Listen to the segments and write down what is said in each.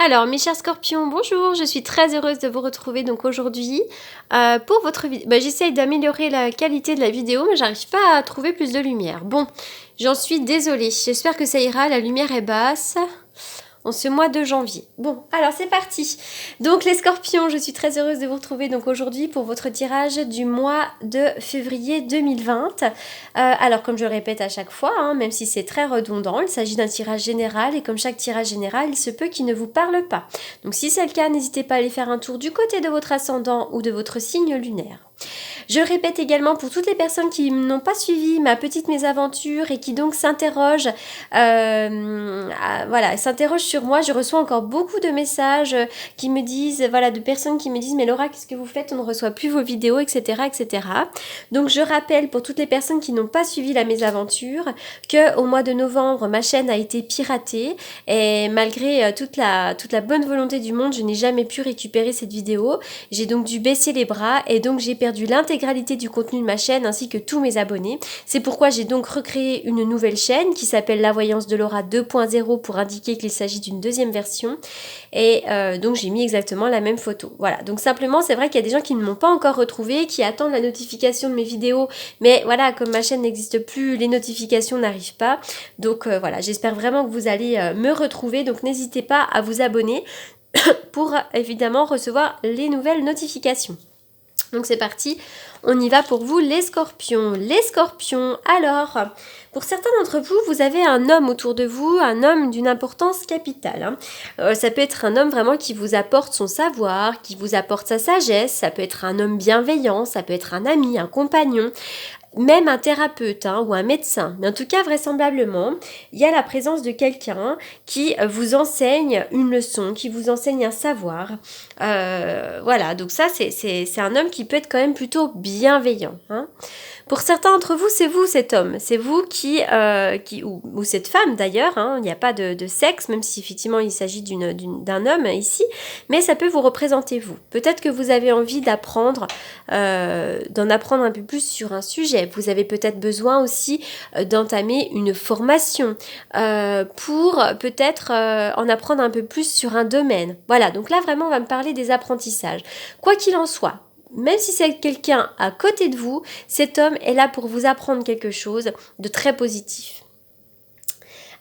Alors, mes chers scorpions, bonjour, je suis très heureuse de vous retrouver donc aujourd'hui pour votre vidéo. J'essaye d'améliorer la qualité de la vidéo, mais j'arrive pas à trouver plus de lumière. Bon, j'en suis désolée, j'espère que ça ira, la lumière est basse en ce mois de janvier. Bon, alors c'est parti. Donc les scorpions, je suis très heureuse de vous retrouver donc aujourd'hui pour votre tirage du mois de février 2020. Alors comme je le répète à chaque fois, même si c'est très redondant, il s'agit d'un tirage général et comme chaque tirage général, il se peut qu'il ne vous parle pas. Donc si c'est le cas, n'hésitez pas à aller faire un tour du côté de votre ascendant ou de votre signe lunaire. Je répète également pour toutes les personnes qui n'ont pas suivi ma petite mésaventure et qui donc s'interrogent, s'interrogent sur moi. Je reçois encore beaucoup de messages qui me disent, de personnes qui me disent, mais Laura, qu'est-ce que vous faites? On ne reçoit plus vos vidéos, etc., etc. Donc je rappelle pour toutes les personnes qui n'ont pas suivi la mésaventure que au mois de novembre, ma chaîne a été piratée et malgré toute la bonne volonté du monde, je n'ai jamais pu récupérer cette vidéo. J'ai donc dû baisser les bras et donc j'ai perdu l'intégralité du contenu de ma chaîne ainsi que tous mes abonnés. C'est pourquoi j'ai donc recréé une nouvelle chaîne qui s'appelle La Voyance de Laura 2.0 pour indiquer qu'il s'agit d'une deuxième version. Et donc j'ai mis exactement la même photo. Voilà, donc simplement c'est vrai qu'il y a des gens qui ne m'ont pas encore retrouvée, qui attendent la notification de mes vidéos. Mais voilà, comme ma chaîne n'existe plus, les notifications n'arrivent pas. Donc voilà, j'espère vraiment que vous allez me retrouver. Donc n'hésitez pas à vous abonner pour évidemment recevoir les nouvelles notifications. Donc c'est parti, on y va pour vous les scorpions. Les scorpions, alors, pour certains d'entre vous, vous avez un homme autour de vous, un homme d'une importance capitale. Ça peut être un homme vraiment qui vous apporte son savoir, qui vous apporte sa sagesse, ça peut être un homme bienveillant, ça peut être un ami, un compagnon, même un thérapeute ou un médecin. Mais en tout cas, vraisemblablement, il y a la présence de quelqu'un qui vous enseigne une leçon, qui vous enseigne un savoir. Voilà, donc ça, c'est un homme qui peut être quand même plutôt bienveillant. Pour certains d'entre vous, c'est vous cet homme, c'est vous ou cette femme d'ailleurs, il n'y a pas de sexe, même si effectivement il s'agit d'un homme ici, mais ça peut vous représenter vous. Peut-être que vous avez envie d'en apprendre un peu plus sur un sujet, vous avez peut-être besoin aussi d'entamer une formation pour peut-être en apprendre un peu plus sur un domaine. Voilà, donc là vraiment on va me parler des apprentissages. Quoi qu'il en soit, même si c'est quelqu'un à côté de vous, cet homme est là pour vous apprendre quelque chose de très positif.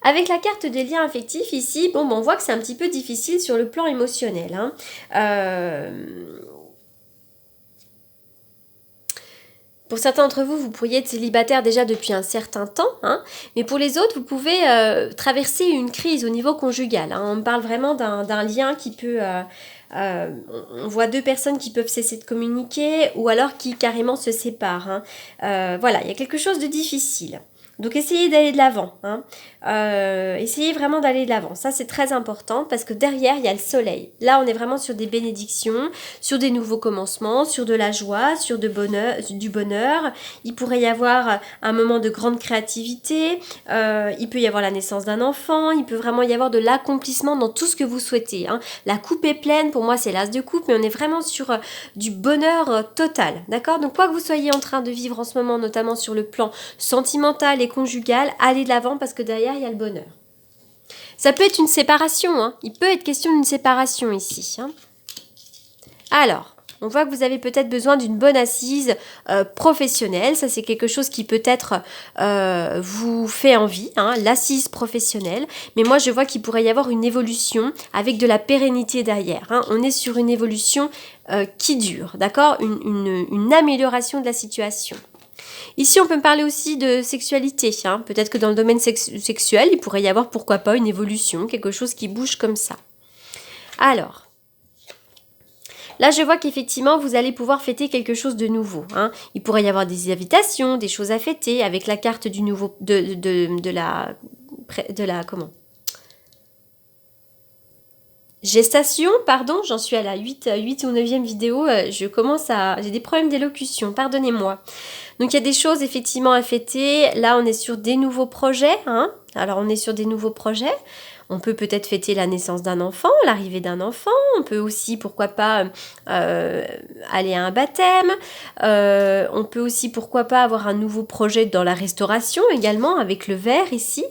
Avec la carte des liens affectifs ici, on voit que c'est un petit peu difficile sur le plan émotionnel. Pour certains d'entre vous, vous pourriez être célibataire déjà depuis un certain temps, mais pour les autres, vous pouvez traverser une crise au niveau conjugal. On parle vraiment d'un lien qui peut... on voit deux personnes qui peuvent cesser de communiquer ou alors qui carrément se séparent. Voilà, il y a quelque chose de difficile. Donc essayez d'aller de l'avant. Essayez vraiment d'aller de l'avant. Ça c'est très important parce que derrière il y a le soleil. Là on est vraiment sur des bénédictions, sur des nouveaux commencements, sur de la joie, sur du bonheur. Il pourrait y avoir un moment de grande créativité. Il peut y avoir la naissance d'un enfant. Il peut vraiment y avoir de l'accomplissement dans tout ce que vous souhaitez. La coupe est pleine. Pour moi c'est l'as de coupe, mais on est vraiment sur du bonheur total. D'accord? Donc quoi que vous soyez en train de vivre en ce moment, notamment sur le plan sentimental et conjugal, allez de l'avant parce que derrière il y a le bonheur. Ça peut être une séparation, il peut être question d'une séparation ici. Alors, on voit que vous avez peut-être besoin d'une bonne assise professionnelle, ça c'est quelque chose qui peut-être vous fait envie, l'assise professionnelle, mais moi je vois qu'il pourrait y avoir une évolution avec de la pérennité derrière. On est sur une évolution qui dure, d'accord, une amélioration de la situation. Ici, on peut me parler aussi de sexualité. Peut-être que dans le domaine sexuel, il pourrait y avoir, pourquoi pas, une évolution, quelque chose qui bouge comme ça. Alors, là, je vois qu'effectivement, vous allez pouvoir fêter quelque chose de nouveau. Il pourrait y avoir des invitations, des choses à fêter avec la carte du nouveau, de la gestation, pardon, j'en suis à la 8 ou 9e vidéo, j'ai des problèmes d'élocution, pardonnez-moi. Donc il y a des choses effectivement à fêter, là on est sur des nouveaux projets, alors on est sur des nouveaux projets, on peut peut-être fêter la naissance d'un enfant, l'arrivée d'un enfant, on peut aussi, pourquoi pas, aller à un baptême, on peut aussi, pourquoi pas, avoir un nouveau projet dans la restauration également, avec le verre ici,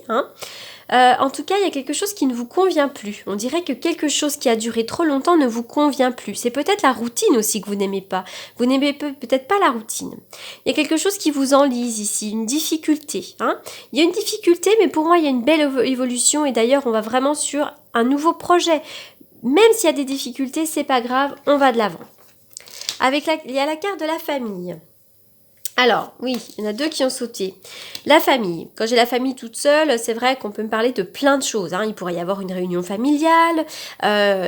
En tout cas, il y a quelque chose qui ne vous convient plus. On dirait que quelque chose qui a duré trop longtemps ne vous convient plus. C'est peut-être la routine aussi que vous n'aimez pas. Vous n'aimez peut-être pas la routine. Il y a quelque chose qui vous enlise ici, une difficulté. Hein. Il y a une difficulté, mais pour moi, il y a une belle évolution. Et d'ailleurs, on va vraiment sur un nouveau projet. Même s'il y a des difficultés, c'est pas grave, on va de l'avant. Il y a la carte de la famille. Alors, oui, il y en a deux qui ont sauté. La famille. Quand j'ai la famille toute seule, c'est vrai qu'on peut me parler de plein de choses. Hein. Il pourrait y avoir une réunion familiale,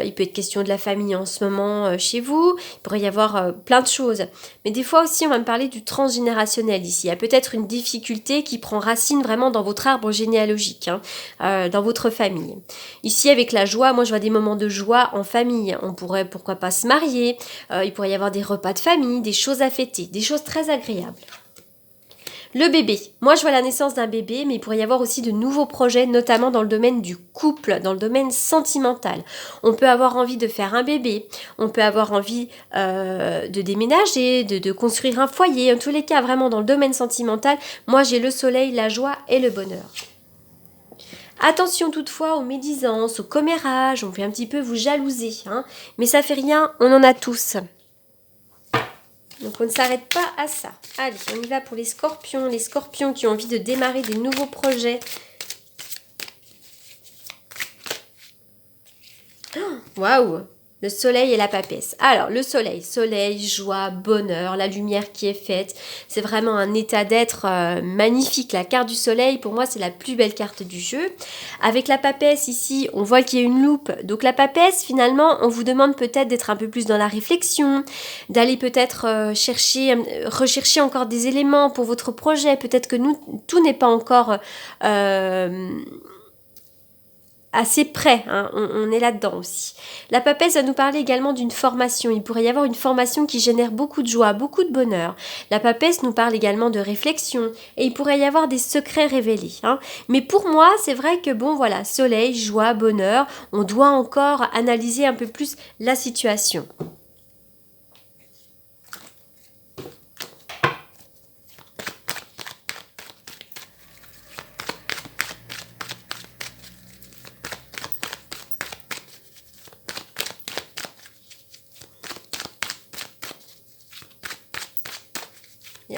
il peut être question de la famille en ce moment chez vous, il pourrait y avoir plein de choses. Mais des fois aussi, on va me parler du transgénérationnel ici. Il y a peut-être une difficulté qui prend racine vraiment dans votre arbre généalogique, hein, dans votre famille. Ici, avec la joie, moi je vois des moments de joie en famille. On pourrait, pourquoi pas, se marier, il pourrait y avoir des repas de famille, des choses à fêter, des choses très agréables. Le bébé. Moi, je vois la naissance d'un bébé, mais il pourrait y avoir aussi de nouveaux projets, notamment dans le domaine du couple, dans le domaine sentimental. On peut avoir envie de faire un bébé, on peut avoir envie de déménager, de construire un foyer. En tous les cas, vraiment dans le domaine sentimental, moi, j'ai le soleil, la joie et le bonheur. Attention toutefois aux médisances, aux commérages, on peut un petit peu vous jalouser, hein, mais ça fait rien, on en a tous. Donc on ne s'arrête pas à ça. Allez, on y va pour les scorpions qui ont envie de démarrer des nouveaux projets. Waouh! Le soleil et la papesse. Alors, le soleil, joie, bonheur, la lumière qui est faite. C'est vraiment un état d'être magnifique. La carte du soleil, pour moi, c'est la plus belle carte du jeu. Avec la papesse, ici, on voit qu'il y a une loupe. Donc, la papesse, finalement, on vous demande peut-être d'être un peu plus dans la réflexion, d'aller peut-être rechercher encore des éléments pour votre projet. Peut-être que tout n'est pas encore assez près, hein, on est là-dedans aussi. La papesse va nous parler également d'une formation. Il pourrait y avoir une formation qui génère beaucoup de joie, beaucoup de bonheur. La papesse nous parle également de réflexion et il pourrait y avoir des secrets révélés. Hein. Mais pour moi, c'est vrai que bon, voilà, soleil, joie, bonheur, on doit encore analyser un peu plus la situation.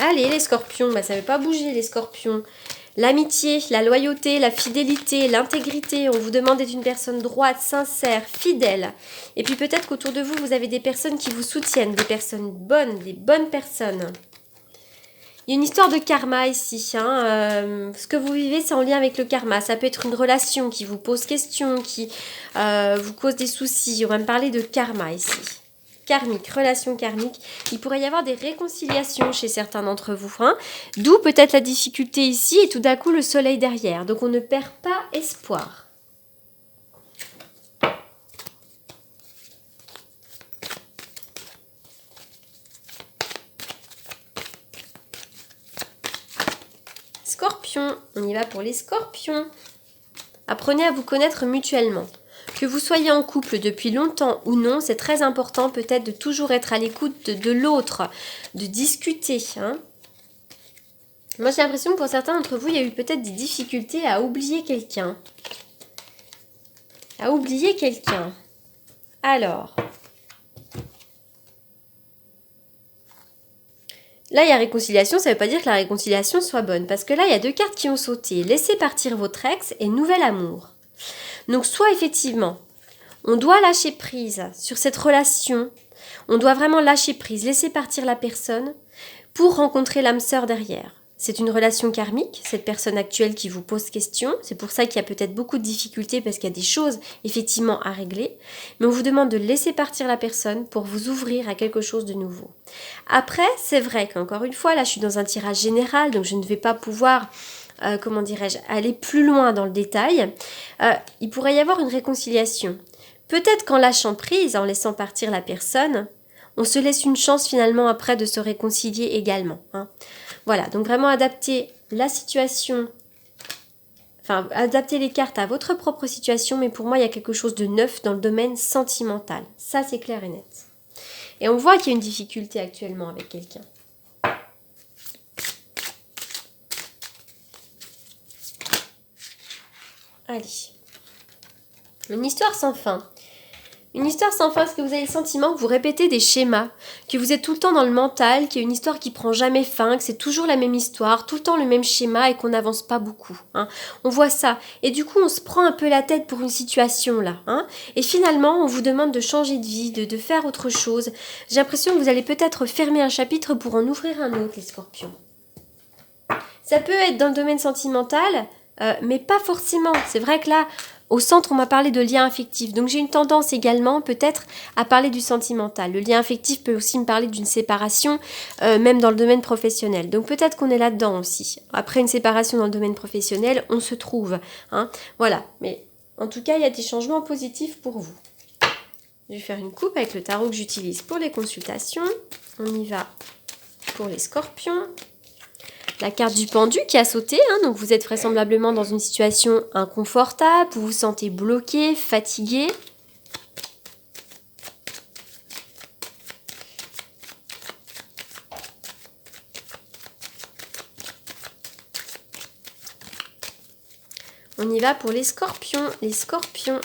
Allez, les scorpions, ça ne veut pas bouger, les scorpions. L'amitié, la loyauté, la fidélité, l'intégrité. On vous demande d'être une personne droite, sincère, fidèle. Et puis peut-être qu'autour de vous, vous avez des personnes qui vous soutiennent, des personnes bonnes, des bonnes personnes. Il y a une histoire de karma ici. Hein. Ce que vous vivez, c'est en lien avec le karma. Ça peut être une relation qui vous pose question, qui vous cause des soucis. On va me parler de karma ici. Karmique, relation karmique, il pourrait y avoir des réconciliations chez certains d'entre vous, hein, d'où peut-être la difficulté ici et tout d'un coup le soleil derrière, donc on ne perd pas espoir. Scorpion, on y va pour les scorpions. Apprenez à vous connaître mutuellement. Que vous soyez en couple depuis longtemps ou non, c'est très important peut-être de toujours être à l'écoute de l'autre, de discuter. Hein. Moi j'ai l'impression que pour certains d'entre vous, il y a eu peut-être des difficultés à oublier quelqu'un. Alors, là il y a réconciliation, ça ne veut pas dire que la réconciliation soit bonne, parce que là il y a deux cartes qui ont sauté. Laissez partir votre ex et nouvel amour. Donc soit effectivement, on doit lâcher prise sur cette relation, on doit vraiment lâcher prise, laisser partir la personne pour rencontrer l'âme sœur derrière. C'est une relation karmique, cette personne actuelle qui vous pose question, c'est pour ça qu'il y a peut-être beaucoup de difficultés parce qu'il y a des choses effectivement à régler, mais on vous demande de laisser partir la personne pour vous ouvrir à quelque chose de nouveau. Après, c'est vrai qu'encore une fois, là je suis dans un tirage général, donc je ne vais pas pouvoir aller plus loin dans le détail. Il pourrait y avoir une réconciliation. Peut-être qu'en lâchant prise, en laissant partir la personne, on se laisse une chance finalement après de se réconcilier également. Hein. Voilà, donc vraiment adapter la situation, adapter les cartes à votre propre situation, mais pour moi il y a quelque chose de neuf dans le domaine sentimental. Ça c'est clair et net. Et on voit qu'il y a une difficulté actuellement avec quelqu'un. Allez. Allez. Une histoire sans fin. Une histoire sans fin, est-ce que vous avez le sentiment que vous répétez des schémas, que vous êtes tout le temps dans le mental, qu'il y a une histoire qui prend jamais fin, que c'est toujours la même histoire, tout le temps le même schéma et qu'on n'avance pas beaucoup, hein. On voit ça. Et du coup, on se prend un peu la tête pour une situation là, hein. Et finalement, on vous demande de changer de vie, de faire autre chose. J'ai l'impression que vous allez peut-être fermer un chapitre pour en ouvrir un autre, les scorpions. Ça peut être dans le domaine sentimental, mais pas forcément. C'est vrai que là, au centre, on m'a parlé de lien affectif. Donc j'ai une tendance également peut-être à parler du sentimental. Le lien affectif peut aussi me parler d'une séparation, même dans le domaine professionnel. Donc peut-être qu'on est là-dedans aussi. Après une séparation dans le domaine professionnel, on se trouve, hein. Voilà. Mais en tout cas, il y a des changements positifs pour vous. Je vais faire une coupe avec le tarot que j'utilise pour les consultations. On y va pour les scorpions. La carte du pendu qui a sauté, hein, donc vous êtes vraisemblablement dans une situation inconfortable, vous vous sentez bloqué, fatigué. On y va pour les scorpions. Les scorpions.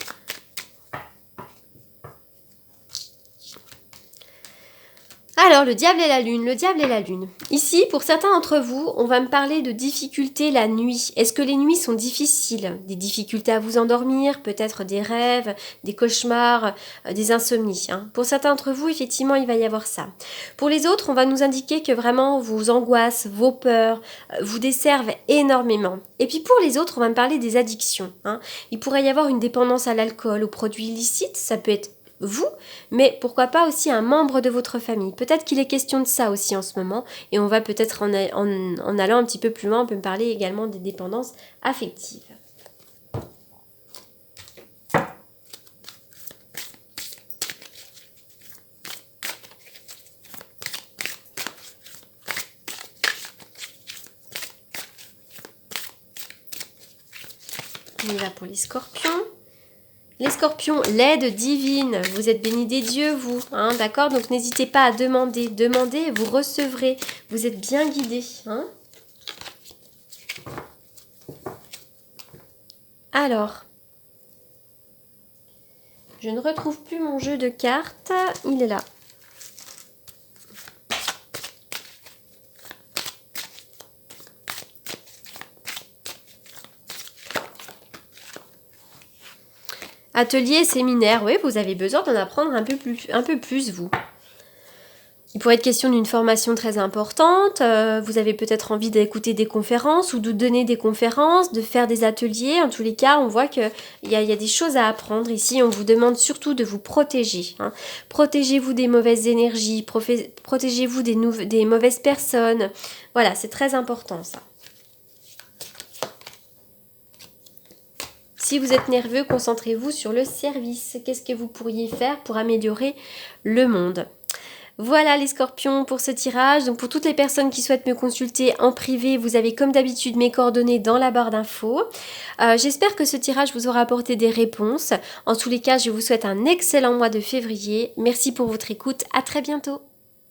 Alors, le diable et la lune, le diable et la lune. Ici, pour certains d'entre vous, on va me parler de difficultés la nuit. Est-ce que les nuits sont difficiles? Des difficultés à vous endormir, peut-être des rêves, des cauchemars, des insomnies, hein. Pour certains d'entre vous, effectivement, il va y avoir ça. Pour les autres, on va nous indiquer que vraiment vos angoisses, vos peurs vous desservent énormément. Et puis pour les autres, on va me parler des addictions, hein. Il pourrait y avoir une dépendance à l'alcool, aux produits illicites, ça peut être vous, mais pourquoi pas aussi un membre de votre famille. Peut-être qu'il est question de ça aussi en ce moment, et on va peut-être en allant un petit peu plus loin, on peut me parler également des dépendances affectives. On y va pour les scorpions. Les scorpions, l'aide divine, vous êtes bénis des dieux, vous, hein, d'accord? Donc n'hésitez pas à demander, demandez et vous recevrez, vous êtes bien guidés, hein? Alors, je ne retrouve plus mon jeu de cartes, il est là. Atelier, séminaire, oui, vous avez besoin d'en apprendre un peu plus, vous. Il pourrait être question d'une formation très importante, vous avez peut-être envie d'écouter des conférences ou de donner des conférences, de faire des ateliers. En tous les cas, on voit qu'il y a des choses à apprendre ici. On vous demande surtout de vous protéger, hein. Protégez-vous des mauvaises énergies, protégez-vous des mauvaises personnes. Voilà, c'est très important ça. Si vous êtes nerveux, concentrez-vous sur le service. Qu'est-ce que vous pourriez faire pour améliorer le monde? Voilà les scorpions pour ce tirage. Donc pour toutes les personnes qui souhaitent me consulter en privé, vous avez comme d'habitude mes coordonnées dans la barre d'infos. J'espère que ce tirage vous aura apporté des réponses. En tous les cas, je vous souhaite un excellent mois de février. Merci pour votre écoute. À très bientôt.